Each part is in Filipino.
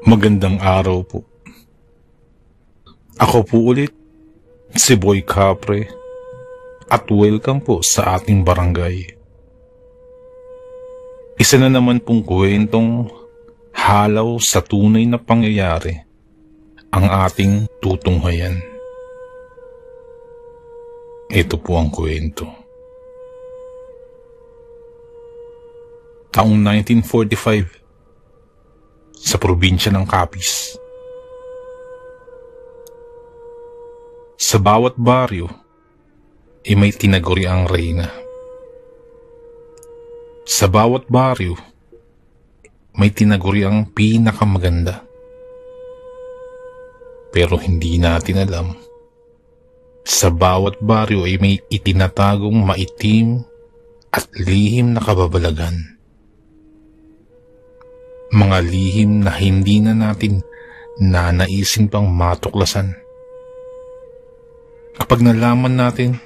Magandang araw po. Ako po ulit, si Boy Capre, at welcome po sa ating barangay. Isa na naman pong kwentong halaw sa tunay na pangyayari ang ating tutunghayan. Ito po ang kwento. Taong 1945, sa probinsya ng Capiz. Sa bawat baryo, may tinaguriang reyna. Sa bawat baryo, may tinaguriang pinakamaganda. Pero hindi natin alam, sa bawat baryo ay may itinatagong maitim at lihim na kababalagan. Mga lihim na hindi na natin nanaisin pang matuklasan. Kapag nalaman natin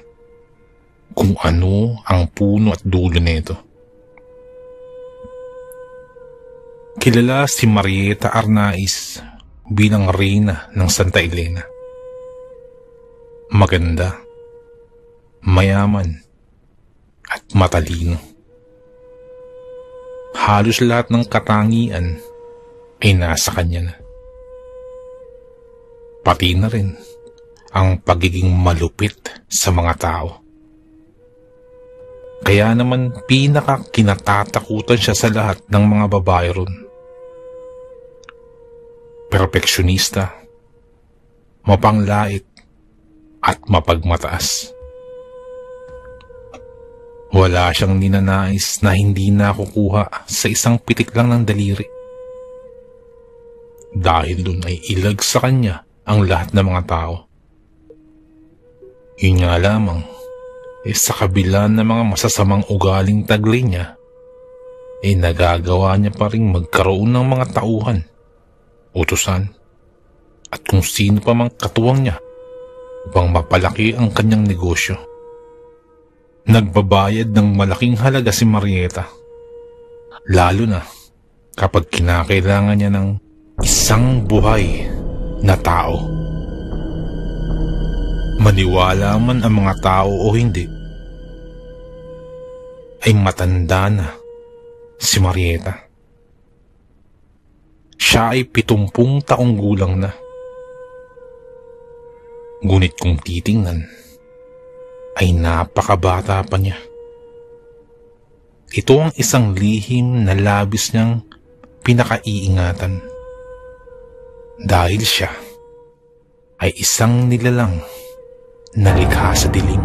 kung ano ang puno at dulo nito. Kilala si Marieta Arnaiz bilang reyna ng Santa Elena. Maganda, mayaman, at matalino. Halos lahat ng katangian ay nasa kanya na. Pati na rin ang pagiging malupit sa mga tao. Kaya naman kinatatakutan siya sa lahat ng mga babae ron. Perfeksyonista, mapanglait, at mapagmataas. Wala siyang ninanais na hindi nakukuha sa isang pitik lang ng daliri. Dahil dun ay ilag sa kanya ang lahat ng mga tao. Yun nga lamang, sa kabila ng mga masasamang ugaling taglay niya, nagagawa niya pa rin magkaroon ng mga tauhan, utusan, at kung sino pa mang katuwang niya upang mapalaki ang kanyang negosyo. Nagbabayad ng malaking halaga si Marieta, lalo na kapag kinakailangan niya ng isang buhay na tao. Maniwala man ang mga tao o hindi, ay matanda na si Marieta. Siya ay 70 taong gulang na. Ngunit kung titingnan, ay napakabata pa niya. Ito ang isang lihim na labis niyang pinakaiingatan. Dahil siya ay isang nilalang na likha sa dilim.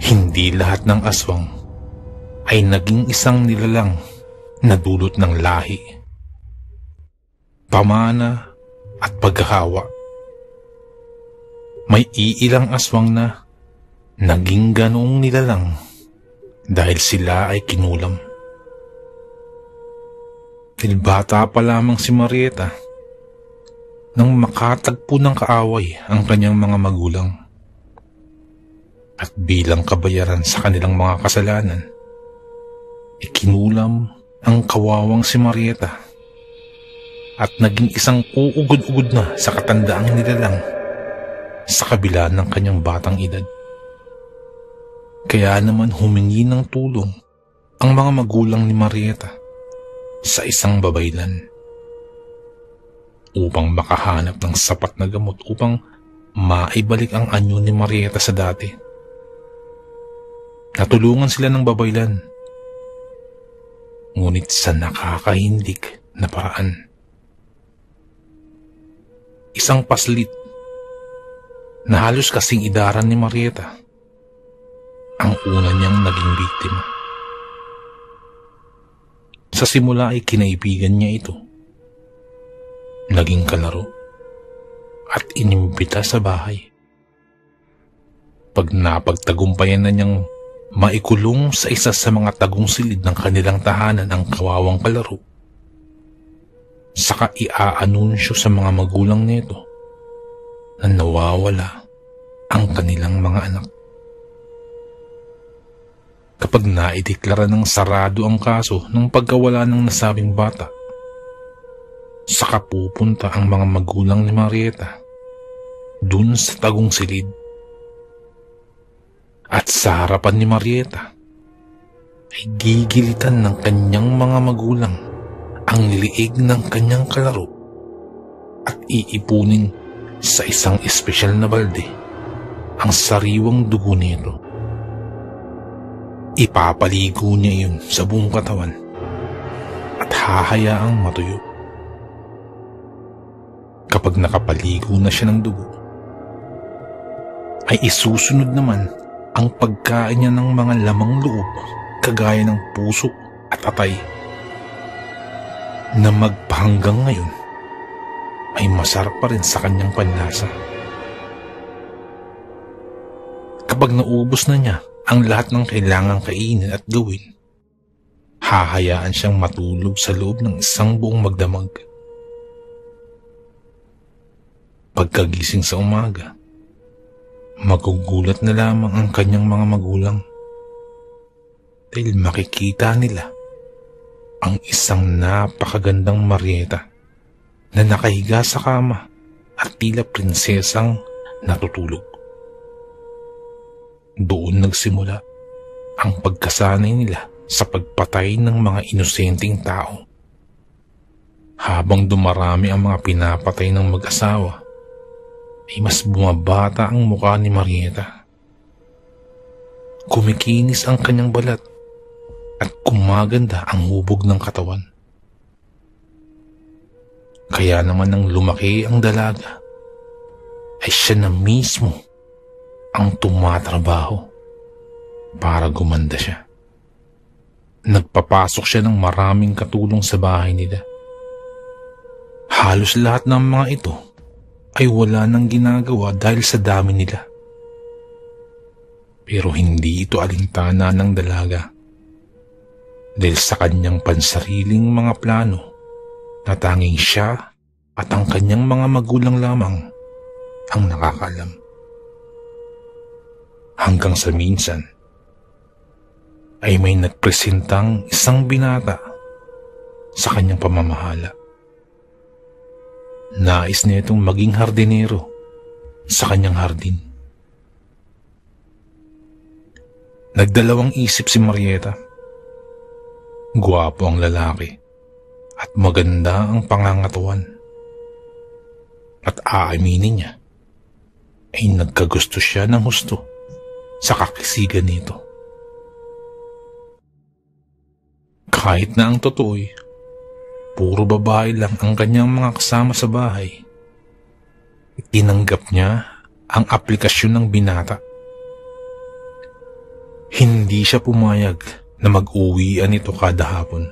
Hindi lahat ng aswang ay naging isang nilalang na dulot ng lahi, pamana at paghahawa. May iilang aswang na naging ganoong nilalang dahil sila ay kinulam. Dahil bata pa lamang si Marieta nang makatagpo ng kaaway ang kanyang mga magulang. At bilang kabayaran sa kanilang mga kasalanan, ikinulam ang kawawang si Marieta at naging isang uugod-ugod na sa katandaang nilalang sa kabila ng kanyang batang edad. Kaya naman humingi ng tulong ang mga magulang ni Marieta sa isang babaylan upang makahanap ng sapat na gamot upang maibalik ang anyo ni Marieta sa dati. Natulungan sila ng babaylan, ngunit sa nakakahindik na paraan. Isang paslit na halos kasing idaran ni Marieta ang una niyang naging biktima. Sa simula ay kinaibigan niya ito, naging kalaro, at inimbita sa bahay. Pag napagtagumpayan na niyang maikulong sa isa sa mga tagong silid ng kanilang tahanan ang kawawang kalaro, saka iaanunsyo sa mga magulang nito na nawawala ang kanilang mga anak. Kapag naideklara ng sarado ang kaso ng pagkawala ng nasabing bata, saka pupunta ang mga magulang ni Marieta dun sa tagong silid. At sa harapan ni Marieta ay gigilitan ng kanyang mga magulang ang liig ng kanyang kalaro at iipunin sa isang espesyal na balde ang sariwang dugo nito. Ipapaligo niya iyon sa buong katawan at hahayaang matuyo. Kapag nakapaligo na siya ng dugo, ay isusunod naman ang pagkain niya ng mga lamang loob kagaya ng puso at atay na magpahanggang ngayon ay masarap pa rin sa kanyang panlasa. Kapag naubos na niya ang lahat ng kailangang kainin at gawin, hahayaan siyang matulog sa loob ng isang buong magdamag. Pagkagising sa umaga, magugulat na lamang ang kanyang mga magulang dahil makikita nila ang isang napakagandang Marieta na nakahiga sa kama at tila prinsesang natutulog. Doon nagsimula ang pagkasanay nila sa pagpatay ng mga inosenteng tao. Habang dumarami ang mga pinapatay ng mag-asawa, ay mas bumabata ang mukha ni Marieta. Kumikinis ang kanyang balat at kumaganda ang hubog ng katawan. Kaya naman nang lumaki ang dalaga, ay siya na mismo ang tumatrabaho para gumanda siya. Nagpapasok siya ng maraming katulong sa bahay nila. Halos lahat ng mga ito ay wala nang ginagawa dahil sa dami nila. Pero hindi ito alintana ng dalaga dahil sa kanyang pansariling mga plano na tanging siya at ang kanyang mga magulang lamang ang nakakaalam. Hanggang sa minsan ay may nagpresentang isang binata sa kanyang pamamahala. Nais niya itong maging hardinero sa kanyang hardin. Nagdalawang isip si Marieta. Gwapo ang lalaki at maganda ang pangangatawan. At aaminin niya ay nagkagusto siya ng husto sa kakisigan nito. Kahit na ang totoo'y puro babae lang ang kanyang mga kasama sa bahay, tinanggap niya ang aplikasyon ng binata. Hindi siya pumayag na mag-uwian ito kada hapon.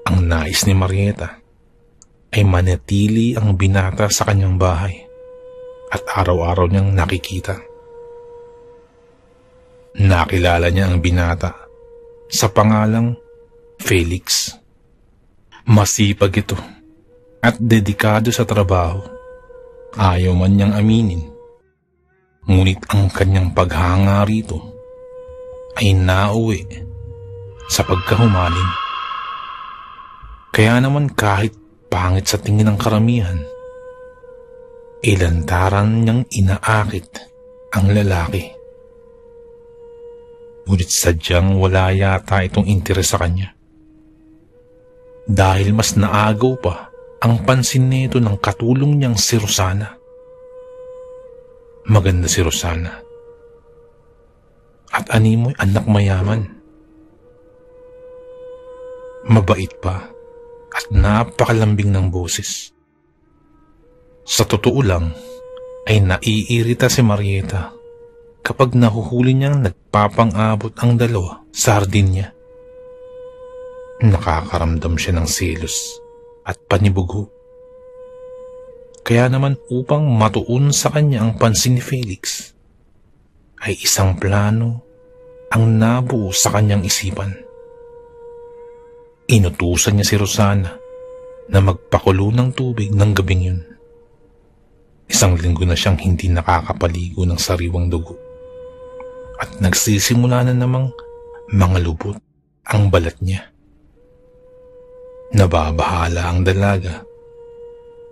Ang nais ni Marieta ay manatili ang binata sa kanyang bahay at araw-araw niyang nakikita. Nakilala niya ang binata sa pangalang Felix. Masipag ito at dedikado sa trabaho. Ayaw man niyang aminin. Ngunit ang kanyang paghanga rito ay nauwi sa pagkahumaling. Kaya naman kahit pangit sa tingin ng karamihan, ilantaran niyang inaakit ang lalaki. Ngunit sadyang wala yata itong interes sa kanya. Dahil mas naagaw pa ang pansin nito ng katulong niyang si Rosana. Maganda si Rosana. At animoy anak mayaman. Mabait pa at napakalambing ng boses. Sa totoo lang ay naiirita si Marieta kapag nahuhuli niyang nagpapang-abot ang dalawa sa hardin niya. Nakakaramdam siya ng selos at panibugo. Kaya naman upang matuon sa kanya ang pansin ni Felix, ay isang plano ang nabuo sa kanyang isipan. Inutusan niya si Rosana na magpakulo ng tubig ng gabing yun. Isang linggo na siyang hindi nakakapaligo ng sariwang dugo. At nagsisimula na namang mga lubot ang balat niya. Nababahala ang dalaga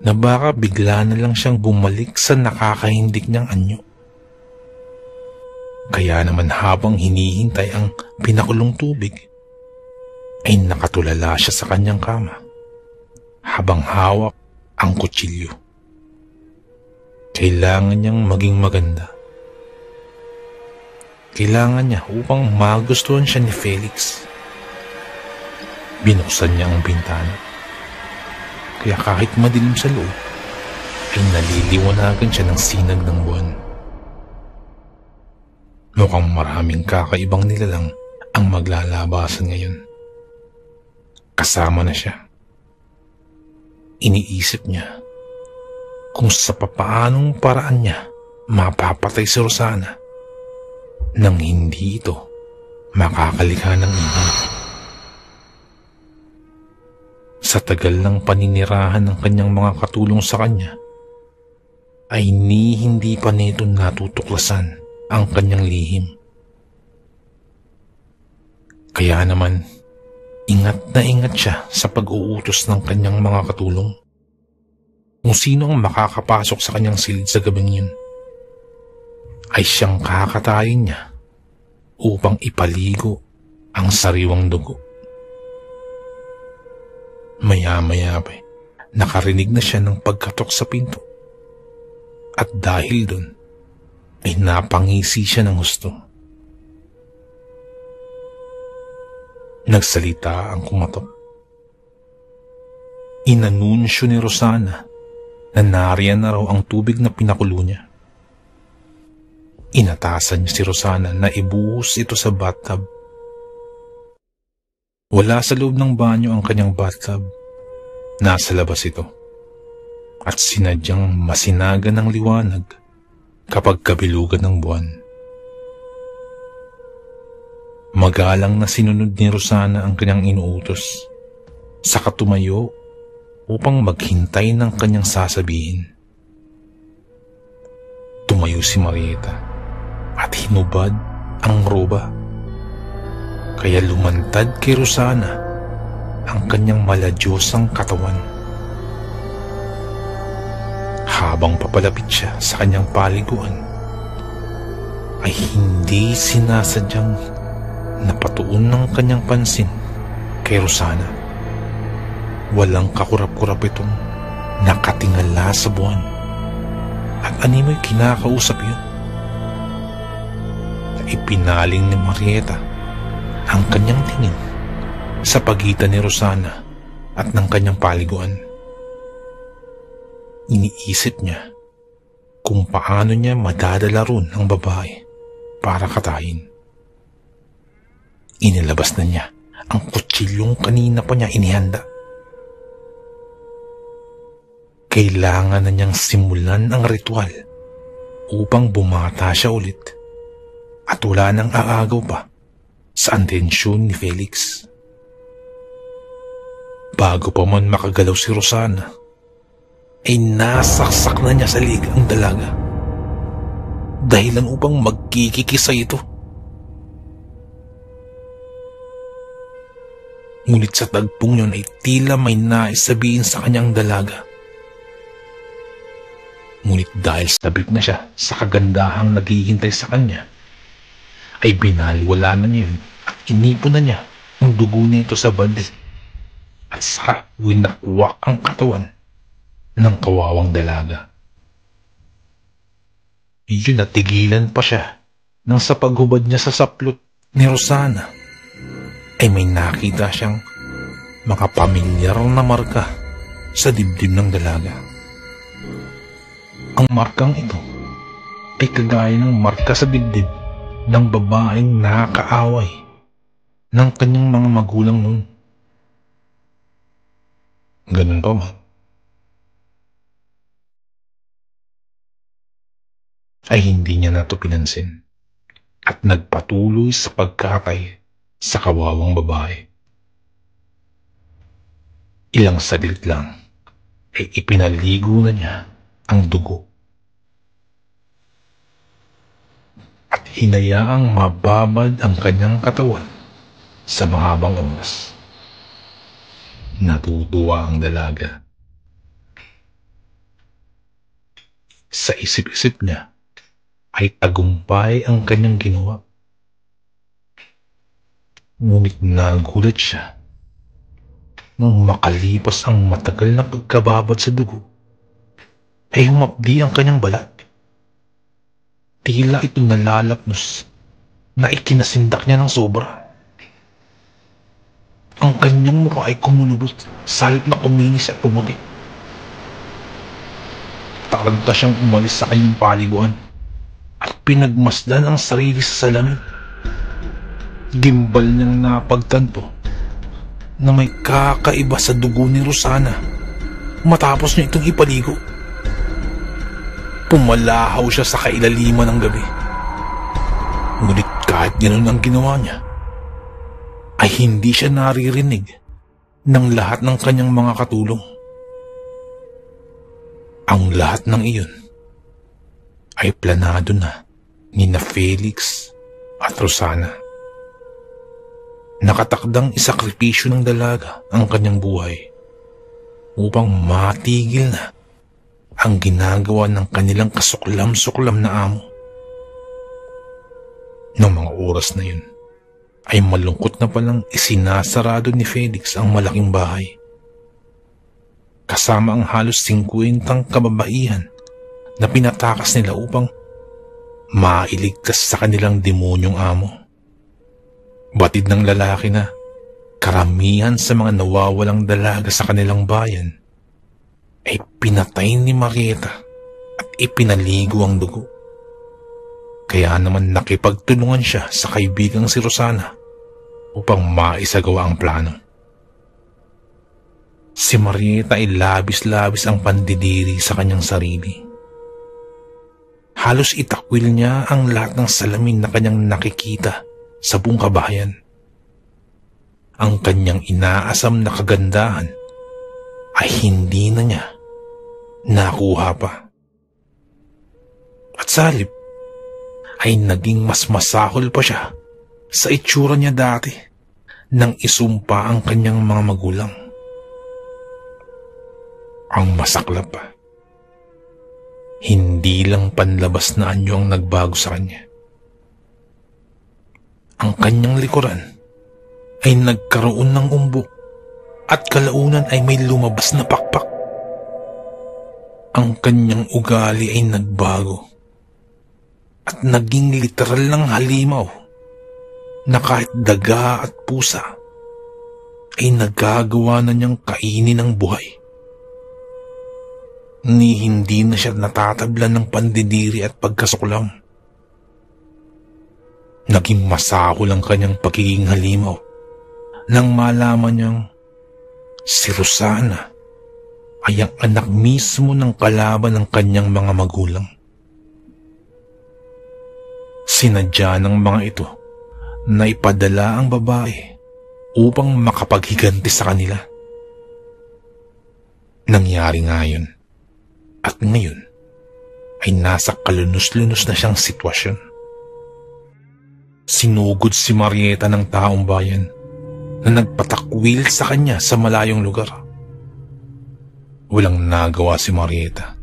na baka bigla na lang siyang bumalik sa nakakahindik niyang anyo. Kaya naman habang hinihintay ang pinakulong tubig, ay nakatulala siya sa kanyang kama habang hawak ang kutsilyo. Kailangan niyang maging maganda. Kailangan niya upang magustuhan siya ni Felix. Binuksan niya ang bintana. Kaya kahit madilim sa loob, ay naliliwanagan siya ng sinag ng buwan. Mukhang maraming kakaibang nilalang ang maglalabasan ngayon. Kasama na siya. Iniisip niya kung sa papaanong paraan niya mapapatay si Rosana nang hindi ito makakalika ng ingay. Sa tagal ng paninirahan ng kanyang mga katulong sa kanya, ay hindi pa nito natutuklasan ang kanyang lihim. Kaya naman, ingat na ingat siya sa pag-uutos ng kanyang mga katulong kung sino ang makakapasok sa kanyang silid sa gabing yun, ay siyang kakatayin niya upang ipaligo ang sariwang dugo. Maya-maya pa, nakarinig na siya ng pagkatok sa pinto. At dahil dun, ay napangisi siya ng husto. Nagsalita ang kumatok. Inanunsyo ni Rosana na nariyan na raw ang tubig na pinakulo niya. Inatasan niya si Rosana na ibuhos ito sa bathtub. Wala sa loob ng banyo ang kanyang bathtub. Nasa labas ito. At sinadyang masinagan ng liwanag kapag kabilugan ng buwan. Magalang na sinunod ni Rosana ang kanyang inuutos. Saka tumayo upang maghintay ng kanyang sasabihin. Tumayo si Marieta at hinubad ang roba. Kaya lumantad kay Rosana ang kanyang maladyosang katawan. Habang papalapit siya sa kanyang paliguan, ay hindi sinasadyang napatuon ng kanyang pansin kay Rosana. Walang kakurap-kurap itong nakatingala sa buwan. At animo'y kinakausap yun. Ipinaling ni Marieta ang kanyang tingin sa pagitan ni Rosana at ng kanyang paliguan. Iniisip niya kung paano niya madadala ron ang babae para katayin. Inilabas na niya ang kutsilyong kanina pa niya inihanda. Kailangan na niyang simulan ang ritual upang bumata siya ulit at wala nang aagaw pa sa intensyon ni Felix. Bago pa man makagalaw si Rosana, ay nasaksak na niya sa liig ang dalaga. Dahilan upang magkikikisa ito. Ngunit sa tagpong yun ay tila may nais sabihin sa kanyang dalaga. Ngunit dahil sabik na siya sa kagandahang naghihintay sa kanya, ay binaliwala na niya at inipon na niya ang dugo nito sa balde. At saka winakwak ang katawan ng kawawang dalaga. Iyon natigilan pa siya nang sa paghubad niya sa saplot ni Rosana ay may nakita siyang mga pamilyar na marka sa dibdib ng dalaga. Ang markang ito ay kagaya ng marka sa dibdib ng babaeng nakakaaway ng kanyang mga magulang noon. Ganun pa ba? Ay hindi niya na ito pinansin at nagpatuloy sa pagkakay sa kawawang babae. Ilang saglit lang ay ipinaligo na niya ang dugo at hinayaang mababad ang kanyang katawan sa mahabang oras. Natutuwa ang dalaga. Sa isip-isip niya ay tagumpay ang kanyang ginawa. Ngunit nagulat siya nang makalipas ang matagal na pagkababad sa dugo ay humapdi ang kanyang balat. Tila ito nalalapnos na ikinasindak niya ng sobra. Ang kanyang mukha ay kumulubot sa halip na kuminis at pumuti. Taranta siyang umalis sa kanyang paliguan at pinagmasdan ang sarili sa salamin. Gimbal niyang napagtanto na may kakaiba sa dugo ni Rosana matapos niya itong ipaligo. Pumalahaw siya sa kailaliman ng gabi. Ngunit kahit ganoon ang ginawa niya, ay hindi siya naririnig ng lahat ng kanyang mga katulong. Ang lahat ng iyon ay planado na ni Felix at Rosana. Nakatakdang isakripisyo ng dalaga ang kanyang buhay upang matigil na ang ginagawa ng kanilang kasuklam-suklam na amo. Noong mga oras na yun, ay malungkot na palang isinasarado ni Felix ang malaking bahay. Kasama ang halos 50 kababaihan na pinatakas nila upang mailigtas sa kanilang demonyong amo. Batid ng lalaki na karamihan sa mga nawawalang dalaga sa kanilang bayan ay pinatay ni Marieta at ipinaligo ang dugo. Kaya naman nakipagtulungan siya sa kaibigang si Rosana upang maisagawa ang plano. Si Marieta ay labis-labis ang pandidiri sa kanyang sarili. Halos itakwil niya ang lahat ng salamin na kanyang nakikita sa buong kabahayan. Ang kanyang inaasam na kagandahan ay hindi na niya nakuha pa. At sa halip ay naging mas masahol pa siya sa itsura niya dati nang isumpa ang kanyang mga magulang. Ang masaklap pa, hindi lang panlabas na anyo ang nagbago sa kanya. Ang kanyang likuran ay nagkaroon ng umbok at kalaunan ay may lumabas na pakpak. Ang kanyang ugali ay nagbago at naging literal ng halimaw na kahit daga at pusa ay nagagawa na niyang kainin ng buhay. Ni hindi na siya natatablan ng pandidiri at pagkasuklam. Naging masahol ang kanyang pagiging halimaw nang malaman niyang si Rosana ay ang anak mismo ng kalaban ng kanyang mga magulang. Sinadya ng mga ito na ipadala ang babae upang makapaghiganti sa kanila. Nangyari nga yun. At ngayon ay nasa kalunos-lunos na siyang sitwasyon. Sinugod si Marieta ng taong bayan na nagpatakwil sa kanya sa malayong lugar. Walang nagawa si Marieta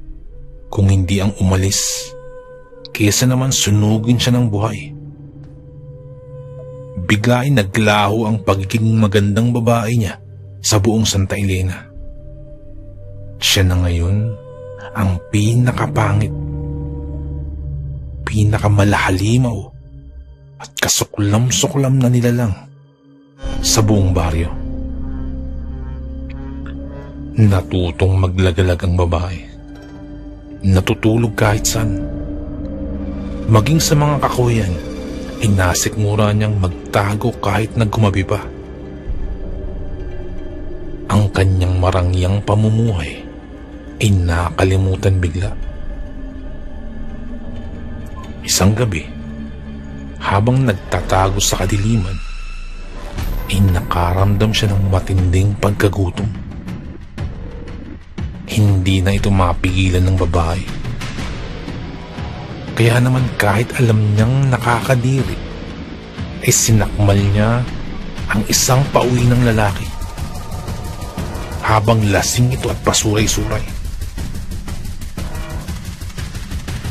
kung hindi ang umalis kesa naman sunugin siya ng buhay. Bigla ay naglaho ang pagiging magandang babae niya sa buong Santa Elena. Siya na ngayon ang pinakapangit, pinakamalahalimaw at kasuklam-suklam na nilalang sa buong baryo. Natutong maglagalag ang babae. Natutulog kahit saan. Maging sa mga kakuyan, inasikmura niyang magtago kahit naggumabi pa. Ang kanyang marangyang pamumuhay ay nakalimutan bigla. Isang gabi, habang nagtatago sa kadiliman, ay nakaramdam siya ng matinding pagkagutom. Hindi na ito mapigilan ng babae. Kaya naman kahit alam niyang nakakadiri, ay sinakmal niya ang isang pauwi ng lalaki. habang lasing ito at pasuray-suray.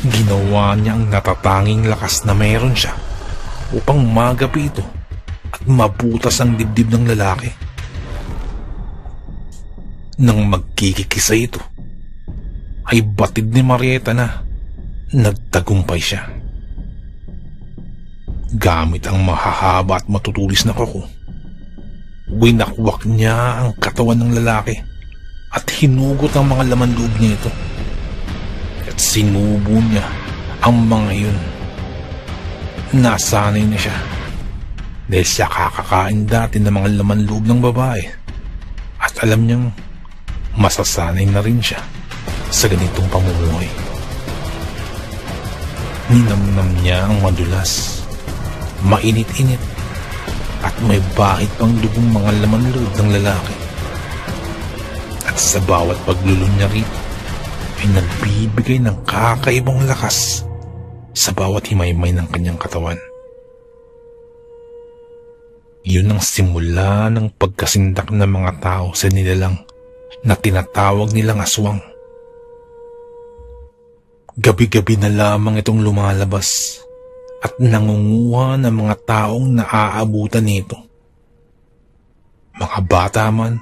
Ginawa niya ang natatanging lakas na meron siya upang magapi ito at mabutas ang dibdib ng lalaki. Nang magkikikisa ito, ay batid ni Marieta na nagtagumpay siya. Gamit ang mahahaba at matutulis na kuko, winakwak niya ang katawan ng lalaki at hinugot ang mga laman loob niya ito. At sinubo niya ang mga yun. Nasanay na siya dahil siya kakakain dati ng mga laman loob ng babae at alam niyang masasanay na rin siya sa ganitong pamumuhay. Ninamnam niya ang madulas, mainit-init at may bahid pang dugong mga laman loob ng lalaki. At sa bawat paglulun niya rito ay nagbibigay ng kakaibang lakas sa bawat himaymay ng kanyang katawan. Yun ang simula ng pagkasindak ng mga tao sa nilalang na tinatawag nilang aswang. Gabi-gabi na lamang itong lumalabas at nangunguha ng mga taong naaabutan nito. Mga bata man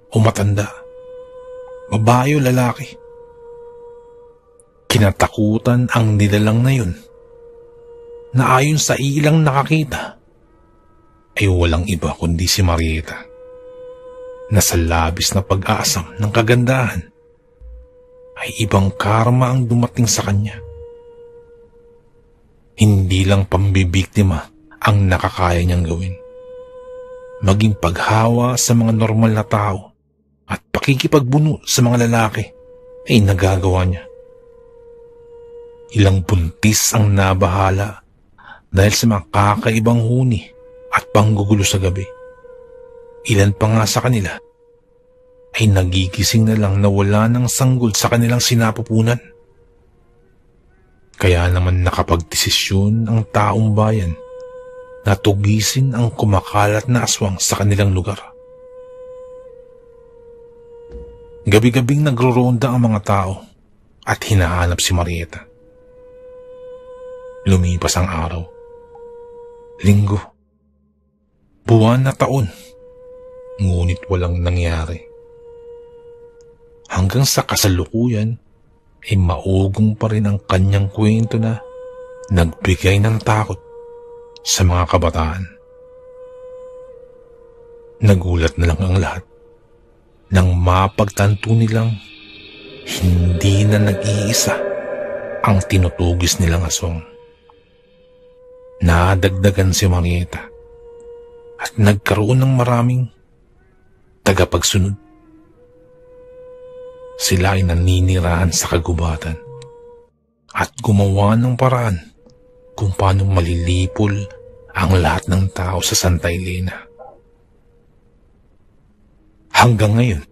o matanda, babae o lalaki. Kinatakutan ang nilalang na yun na ayon sa ilang nakakita ay walang iba kundi si Marieta na sa labis na pag-aasam ng kagandahan ay ibang karma ang dumating sa kanya. Hindi lang pambibiktima ang nakakaya niyang gawin, maging paghawa sa mga normal na tao at pakikipagbuno sa mga lalaki ay nagagawa niya. Ilang buntis ang nabahala dahil sa mga kakaibang huni at panggugulo sa gabi. Ilan pa nga sa kanila ay nagigising na lang na wala ng sanggol sa kanilang sinapupunan. Kaya naman nakapagdesisyon ang taong bayan na tugisin ang kumakalat na aswang sa kanilang lugar. Gabi-gabing nagroronda ang mga tao at hinahanap si Marieta. Lumipas ang araw, linggo, buwan na taon, ngunit walang nangyari. Hanggang sa kasalukuyan ay maugong pa rin ang kanyang kwento na nagbigay ng takot sa mga kabataan. Nagulat na lang ang lahat nang mapagtanto nilang hindi na nag-iisa ang tinutugis nilang aswang. Nadagdagan si Marieta at nagkaroon ng maraming tagapagsunod. Sila ay naninirahan sa kagubatan at gumawa ng paraan kung paano malilipol ang lahat ng tao sa Santa Elena. Hanggang ngayon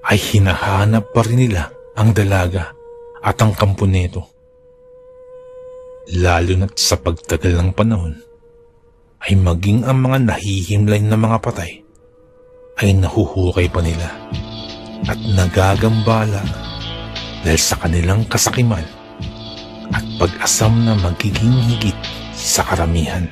ay hinahanap pa rin nila ang dalaga at ang kampo nito. Lalo na't sa pagtagal ng panahon ay maging ang mga nahihimlay na mga patay ay nahuhukay pa nila at nagagambala dahil sa kanilang kasakiman at pag-asam na magiging higit sa karamihan.